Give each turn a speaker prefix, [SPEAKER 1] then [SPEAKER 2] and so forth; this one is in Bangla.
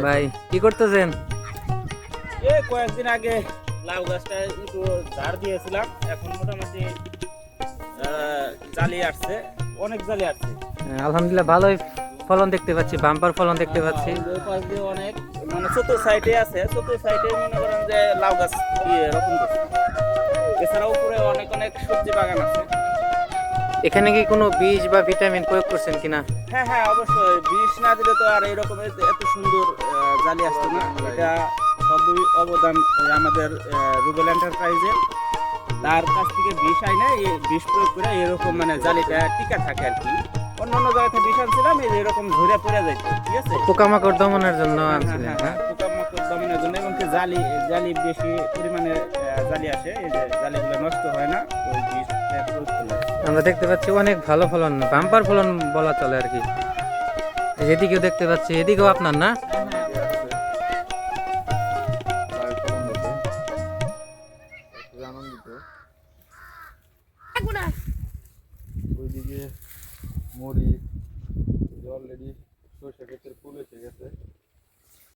[SPEAKER 1] ভাই কি করতেছেন?
[SPEAKER 2] কয়েকদিন আগে লাউ গাছটা একটু ঝাড় দিয়েছিলাম, এখন মোটামুটি জালি আসছে, অনেক জালি আসছে।
[SPEAKER 1] আলহামদুলিল্লাহ ভালোই ফলন দেখতে পাচ্ছি, বাম্পার ফলন দেখতে পাচ্ছি।
[SPEAKER 2] ওই পাশ দিয়ে অনেক মানে চতুর্থ সাইডে আছে, চতুর্থ সাইডে মনে করেন যে লাউ গাছ রোপণ করছে। এছাড়াও উপরে অনেক অনেক সবজি বাগান আছে।
[SPEAKER 1] এখানে কি কোনো বীজ বা ভিটামিন প্রয়োগ করছেন কিনা?
[SPEAKER 2] হ্যাঁ হ্যাঁ, অবশ্যই বিষ না দিলে তো আর এইরকম এত সুন্দর জালি আসতো না। এটা সবই অবদান আমাদের রুবেল এন্টারপ্রাইজের। তার কাছ থেকে বিষ আইনে এই বিষ প্রয়োগ করে এরকম মানে জালিটা টিকা থাকে আর কি। অন্য অন্য জায়গাতে বিষ আনছিলাম, এই এরকম ঝরে পড়ে যাইতো, ঠিক আছে।
[SPEAKER 1] পোকামাকড় দমনের জন্য
[SPEAKER 2] হ্যাঁ হ্যাঁ
[SPEAKER 1] আনছিলেন?
[SPEAKER 2] হ্যাঁ
[SPEAKER 1] হ্যাঁ,
[SPEAKER 2] হ্যাঁ, পোকামাকড় দমনের জন্য এবং কি জালি জালি বেশি পরিমাণে জালি আসে, এই যে জালিগুলো নষ্ট হয় না ওই বিষ প্রয়োগ করলে।
[SPEAKER 1] আমরা দেখতে পাচ্ছি অনেক ভালো ফলন, বাম্পার ফলন বলা চলে আর কি। এদিকেও দেখতে পাচ্ছি, এদিকেও আপনার না?
[SPEAKER 3] আনন্দিত। ওইদিকে মরিচ অলরেডি সরষে ক্ষেতের ফুল এসে গেছে।